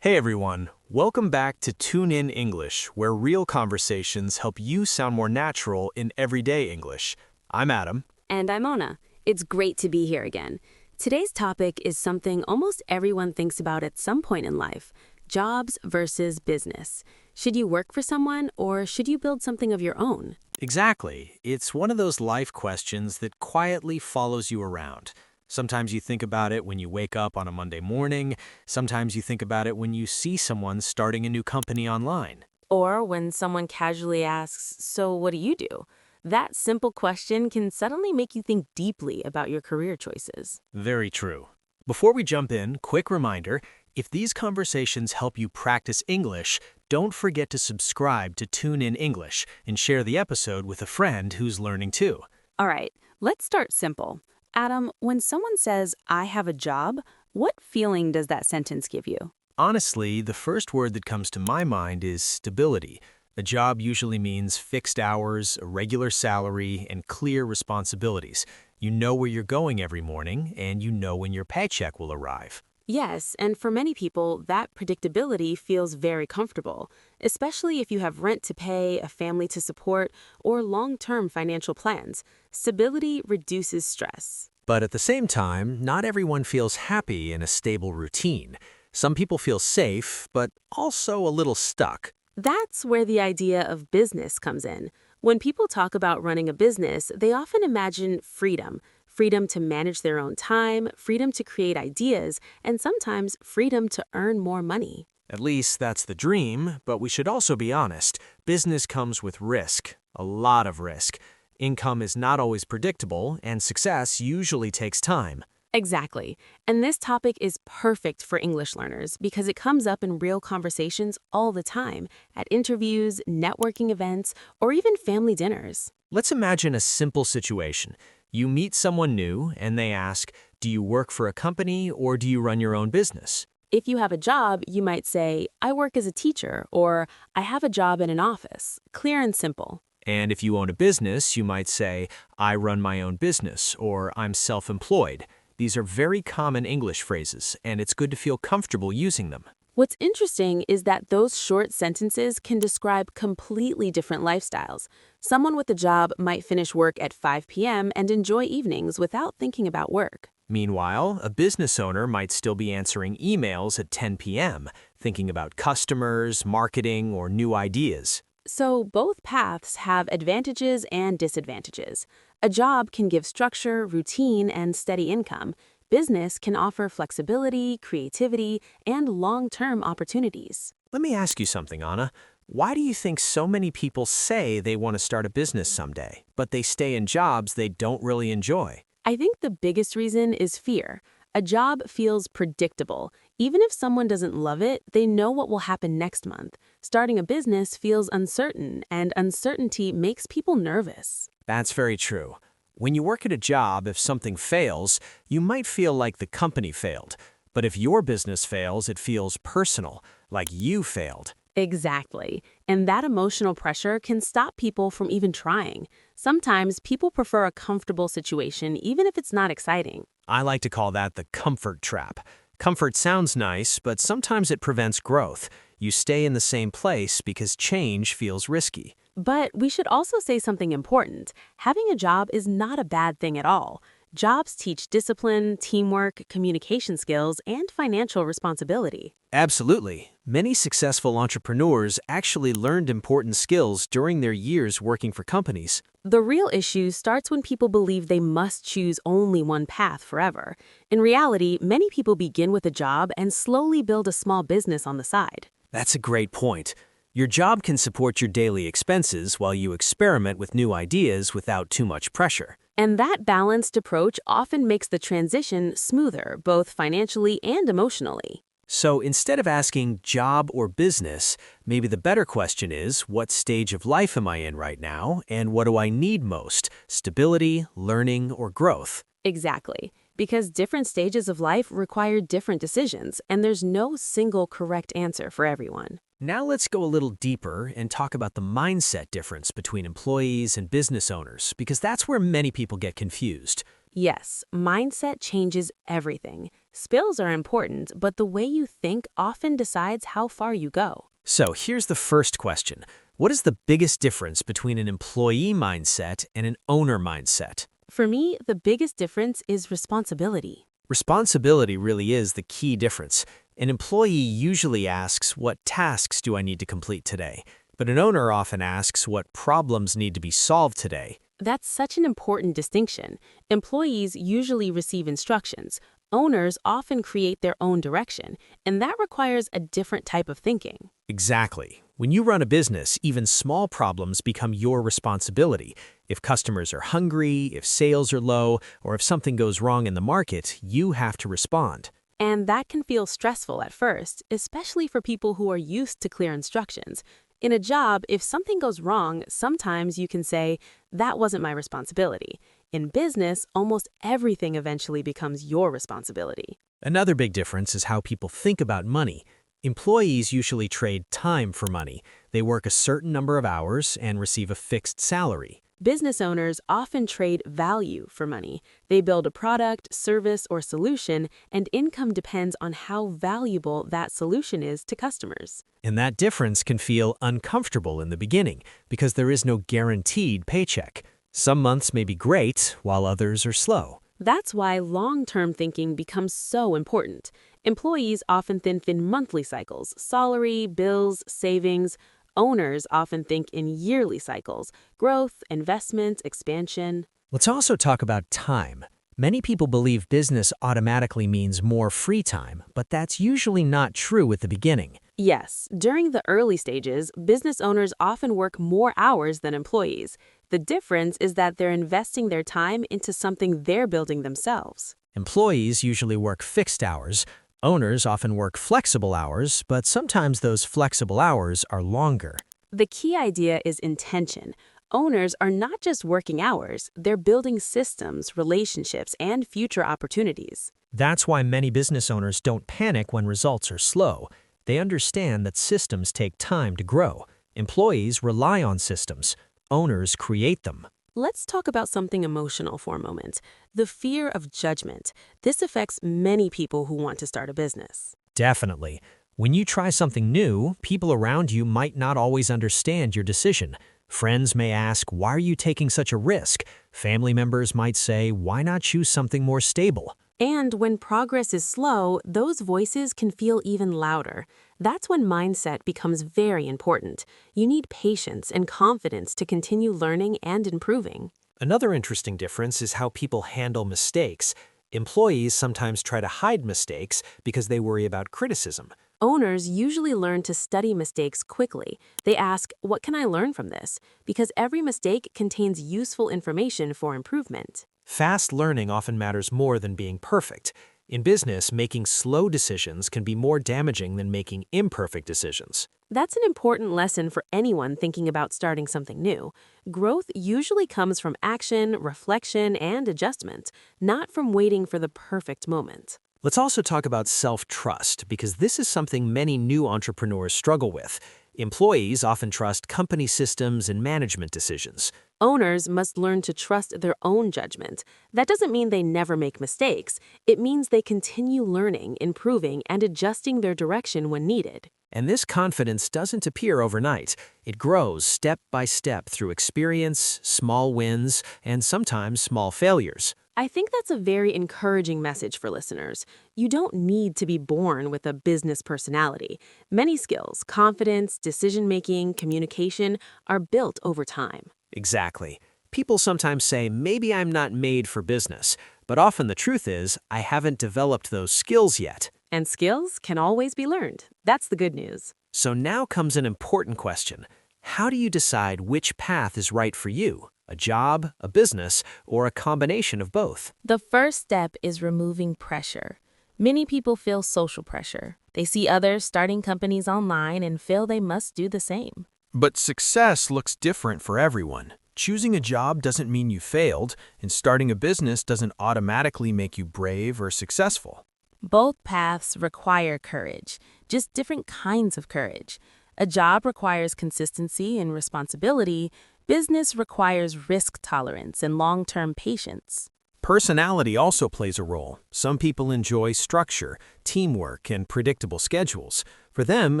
Hey everyone, welcome back to Tune In English, where real conversations help you sound more natural in everyday English. I'm Adam. And I'm Mona. It's great to be here again. Today's topic is something almost everyone thinks about at some point in life: jobs versus business. Should you work for someone or should you build something of your own? Exactly. It's one of those life questions that quietly follows you around. Sometimes you think about it when you wake up on a Monday morning. Sometimes you think about it when you see someone starting a new company online. Or when someone casually asks, "So what do you do?" That simple question can suddenly make you think deeply about your career choices. Very true. Before we jump in, quick reminder, if these conversations help you practice English, don't forget to subscribe to Tune In English and share the episode with a friend who's learning too. All right, let's start simple. Adam, when someone says, "I have a job," what feeling does that sentence give you? Honestly, the first word that comes to my mind is stability. A job usually means fixed hours, a regular salary, and clear responsibilities. You know where you're going every morning, and you know when your paycheck will arrive. Yes, and for many people, that predictability feels very comfortable, especially if you have rent to pay, a family to support, or long-term financial plans. Stability reduces stress. But at the same time, not everyone feels happy in a stable routine. Some people feel safe, but also a little stuck. That's where the idea of business comes in. When people talk about running a business, they often imagine freedom. Freedom to manage their own time, freedom to create ideas, and sometimes freedom to earn more money. At least that's the dream, but we should also be honest. Business comes with risk, a lot of risk. Income is not always predictable, and success usually takes time. Exactly. And this topic is perfect for English learners because it comes up in real conversations all the time, at interviews, networking events, or even family dinners. Let's imagine a simple situation. You meet someone new, and they ask, do you work for a company or do you run your own business? If you have a job, you might say, "I work as a teacher," or "I have a job in an office." Clear and simple. And if you own a business, you might say, I run my own business, or I'm self-employed. These are very common English phrases, and it's good to feel comfortable using them. What's interesting is that those short sentences can describe completely different lifestyles. Someone with a job might finish work at 5 p.m. and enjoy evenings without thinking about work. Meanwhile, a business owner might still be answering emails at 10 p.m., thinking about customers, marketing, or new ideas. So both paths have advantages and disadvantages. A job can give structure, routine, and steady income. Business can offer flexibility, creativity, and long-term opportunities. Let me ask you something, Anna. Why do you think so many people say they want to start a business someday, but they stay in jobs they don't really enjoy? I think the biggest reason is fear. A job feels predictable. Even if someone doesn't love it, they know what will happen next month. Starting a business feels uncertain, and uncertainty makes people nervous. That's very true. When you work at a job, if something fails, you might feel like the company failed. But if your business fails, it feels personal, like you failed. Exactly. And that emotional pressure can stop people from even trying. Sometimes people prefer a comfortable situation even if it's not exciting. I like to call that the comfort trap. Comfort sounds nice, but sometimes it prevents growth. You stay in the same place because change feels risky. But we should also say something important. Having a job is not a bad thing at all. Jobs teach discipline, teamwork, communication skills, and financial responsibility. Absolutely. Many successful entrepreneurs actually learned important skills during their years working for companies. The real issue starts when people believe they must choose only one path forever. In reality, many people begin with a job and slowly build a small business on the side. That's a great point. Your job can support your daily expenses while you experiment with new ideas without too much pressure. And that balanced approach often makes the transition smoother, both financially and emotionally. So instead of asking job or business, maybe the better question is, what stage of life am I in right now, and what do I need most, stability, learning, or growth? Exactly. Because different stages of life require different decisions, and there's no single correct answer for everyone. Now let's go a little deeper and talk about the mindset difference between employees and business owners, because that's where many people get confused. Yes, mindset changes everything. Skills are important, but the way you think often decides how far you go. So here's the first question. What is the biggest difference between an employee mindset and an owner mindset? For me, the biggest difference is responsibility. Responsibility really is the key difference. An employee usually asks, what tasks do I need to complete today? But an owner often asks, what problems need to be solved today? That's such an important distinction. Employees usually receive instructions. Owners often create their own direction, and that requires a different type of thinking. Exactly. When you run a business, even small problems become your responsibility. If customers are hungry, if sales are low, or if something goes wrong in the market, you have to respond. And that can feel stressful at first, especially for people who are used to clear instructions. In a job, if something goes wrong, sometimes you can say, that wasn't my responsibility. In business, almost everything eventually becomes your responsibility. Another big difference is how people think about money. Employees usually trade time for money. They work a certain number of hours and receive a fixed salary. Business owners often trade value for money. They build a product, service, or solution, and income depends on how valuable that solution is to customers. And that difference can feel uncomfortable in the beginning because there is no guaranteed paycheck. Some months may be great, while others are slow. That's why long-term thinking becomes so important. Employees often think in monthly cycles, salary, bills, savings. Owners often think in yearly cycles, growth, investment, expansion. Let's also talk about time. Many people believe business automatically means more free time, but that's usually not true at the beginning. Yes, during the early stages, business owners often work more hours than employees. The difference is that they're investing their time into something they're building themselves. Employees usually work fixed hours. Owners often work flexible hours, but sometimes those flexible hours are longer. The key idea is intention. Owners are not just working hours, they're building systems, relationships, and future opportunities. That's why many business owners don't panic when results are slow. They understand that systems take time to grow. Employees rely on systems. Owners create them. Let's talk about something emotional for a moment. The fear of judgment. This affects many people who want to start a business. Definitely. When you try something new, people around you might not always understand your decision. Friends may ask, why are you taking such a risk? Family members might say, why not choose something more stable? And when progress is slow, those voices can feel even louder. That's when mindset becomes very important. You need patience and confidence to continue learning and improving. Another interesting difference is how people handle mistakes. Employees sometimes try to hide mistakes because they worry about criticism. Owners usually learn to study mistakes quickly. They ask, what can I learn from this? Because every mistake contains useful information for improvement. Fast learning often matters more than being perfect. In business, making slow decisions can be more damaging than making imperfect decisions. That's an important lesson for anyone thinking about starting something new. Growth usually comes from action, reflection, and adjustment, not from waiting for the perfect moment. Let's also talk about self-trust, because this is something many new entrepreneurs struggle with. Employees often trust company systems and management decisions. Owners must learn to trust their own judgment. That doesn't mean they never make mistakes. It means they continue learning, improving, and adjusting their direction when needed. And this confidence doesn't appear overnight. It grows step by step through experience, small wins, and sometimes small failures. I think that's a very encouraging message for listeners. You don't need to be born with a business personality. Many skills, confidence, decision-making, communication, are built over time. Exactly. People sometimes say, maybe I'm not made for business, but often the truth is, I haven't developed those skills yet. And skills can always be learned. That's the good news. So now comes an important question. How do you decide which path is right for you? A job, a business, or a combination of both? The first step is removing pressure. Many people feel social pressure. They see others starting companies online and feel they must do the same. But success looks different for everyone. Choosing a job doesn't mean you failed, and starting a business doesn't automatically make you brave or successful. Both paths require courage, just different kinds of courage. A job requires consistency and responsibility. Business requires risk tolerance and long-term patience. Personality also plays a role. Some people enjoy structure, teamwork, and predictable schedules. For them,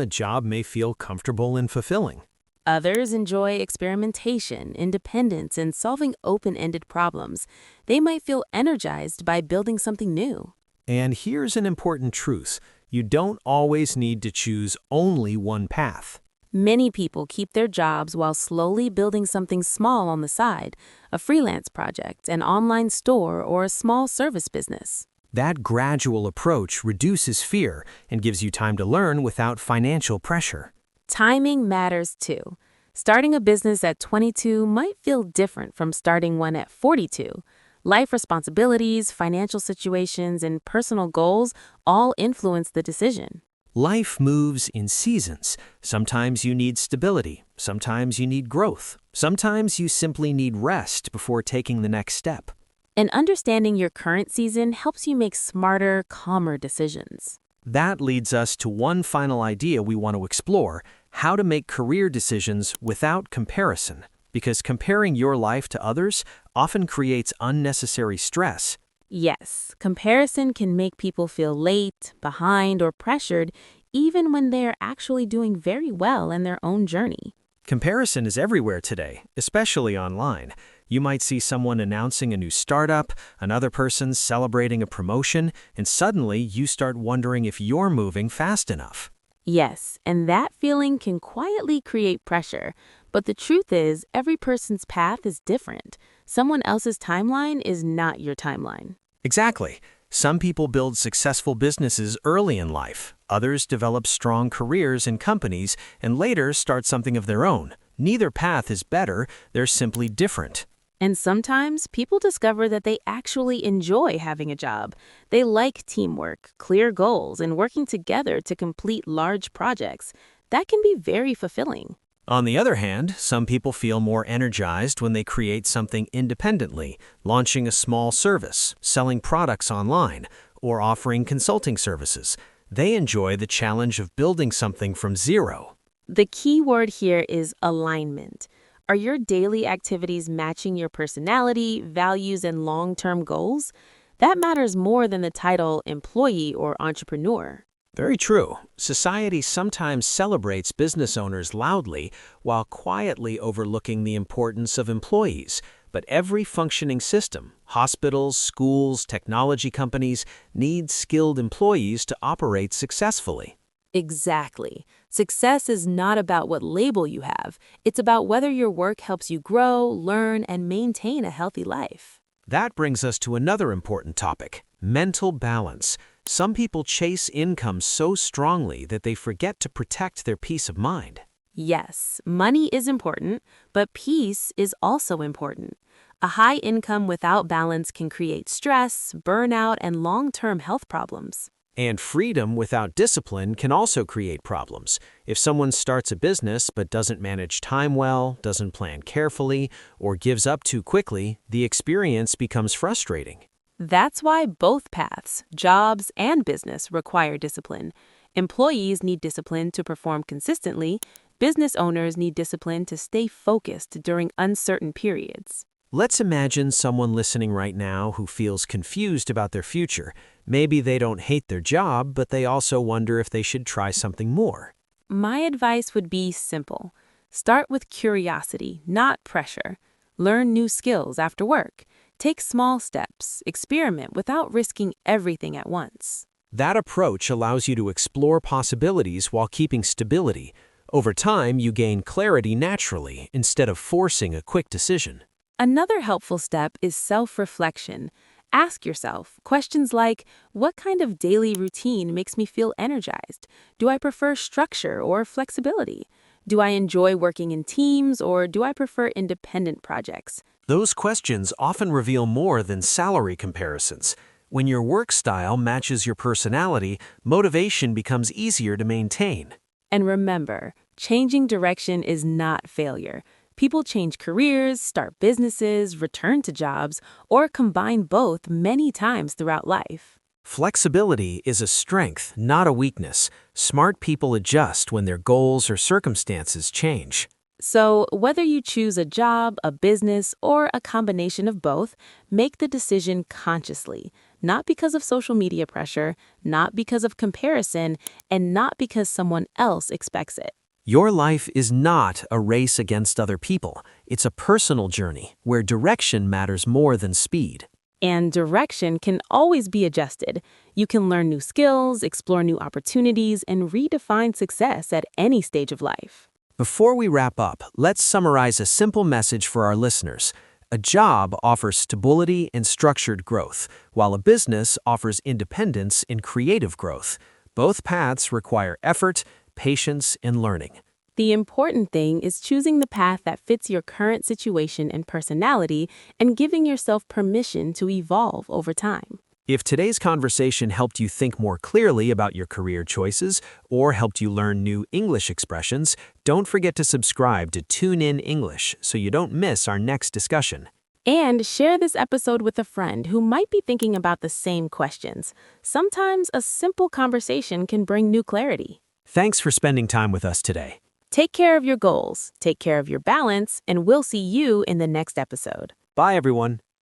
a job may feel comfortable and fulfilling. Others enjoy experimentation, independence, and solving open-ended problems. They might feel energized by building something new. And here's an important truth. You don't always need to choose only one path. Many people keep their jobs while slowly building something small on the side, a freelance project, an online store, or a small service business. That gradual approach reduces fear and gives you time to learn without financial pressure. Timing matters too. Starting a business at 22 might feel different from starting one at 42. Life responsibilities, financial situations, and personal goals all influence the decision. Life moves in seasons. Sometimes you need stability. Sometimes you need growth. Sometimes you simply need rest before taking the next step. And understanding your current season helps you make smarter, calmer decisions. That leads us to one final idea we want to explore: how to make career decisions without comparison. Because comparing your life to others often creates unnecessary stress. Yes, comparison can make people feel late, behind, or pressured, even when they are actually doing very well in their own journey. Comparison is everywhere today, especially online. You might see someone announcing a new startup, another person celebrating a promotion, and suddenly you start wondering if you're moving fast enough. Yes, and that feeling can quietly create pressure. But the truth is, every person's path is different. Someone else's timeline is not your timeline. Exactly. Some people build successful businesses early in life. Others develop strong careers in companies and later start something of their own. Neither path is better, they're simply different. And sometimes people discover that they actually enjoy having a job. They like teamwork, clear goals, and working together to complete large projects. That can be very fulfilling. On the other hand, some people feel more energized when they create something independently, launching a small service, selling products online, or offering consulting services. They enjoy the challenge of building something from zero. The key word here is alignment. Are your daily activities matching your personality, values, and long-term goals? That matters more than the title employee or entrepreneur. Very true. Society sometimes celebrates business owners loudly while quietly overlooking the importance of employees. But every functioning system, hospitals, schools, technology companies, need skilled employees to operate successfully. Exactly. Success is not about what label you have. It's about whether your work helps you grow, learn, and maintain a healthy life. That brings us to another important topic: mental balance. Some people chase income so strongly that they forget to protect their peace of mind. Yes, money is important, but peace is also important. A high income without balance can create stress, burnout, and long-term health problems. And freedom without discipline can also create problems. If someone starts a business but doesn't manage time well, doesn't plan carefully, or gives up too quickly, the experience becomes frustrating. That's why both paths, jobs and business, require discipline. Employees need discipline to perform consistently. Business owners need discipline to stay focused during uncertain periods. Let's imagine someone listening right now who feels confused about their future. Maybe they don't hate their job, but they also wonder if they should try something more. My advice would be simple. Start with curiosity, not pressure. Learn new skills after work. Take small steps. Experiment without risking everything at once. That approach allows you to explore possibilities while keeping stability. Over time, you gain clarity naturally instead of forcing a quick decision. Another helpful step is self-reflection. Ask yourself questions like, what kind of daily routine makes me feel energized? Do I prefer structure or flexibility? Do I enjoy working in teams or do I prefer independent projects? Those questions often reveal more than salary comparisons. When your work style matches your personality, motivation becomes easier to maintain. And remember, changing direction is not failure. People change careers, start businesses, return to jobs, or combine both many times throughout life. Flexibility is a strength, not a weakness. Smart people adjust when their goals or circumstances change. So, whether you choose a job, a business, or a combination of both, make the decision consciously, not because of social media pressure, not because of comparison, and not because someone else expects it. Your life is not a race against other people. It's a personal journey where direction matters more than speed. And direction can always be adjusted. You can learn new skills, explore new opportunities, and redefine success at any stage of life. Before we wrap up, let's summarize a simple message for our listeners. A job offers stability and structured growth, while a business offers independence and creative growth. Both paths require effort, patience, and learning. The important thing is choosing the path that fits your current situation and personality and giving yourself permission to evolve over time. If today's conversation helped you think more clearly about your career choices or helped you learn new English expressions, don't forget to subscribe to Tune In English so you don't miss our next discussion. And share this episode with a friend who might be thinking about the same questions. Sometimes a simple conversation can bring new clarity. Thanks for spending time with us today. Take care of your goals, take care of your balance, and we'll see you in the next episode. Bye, everyone.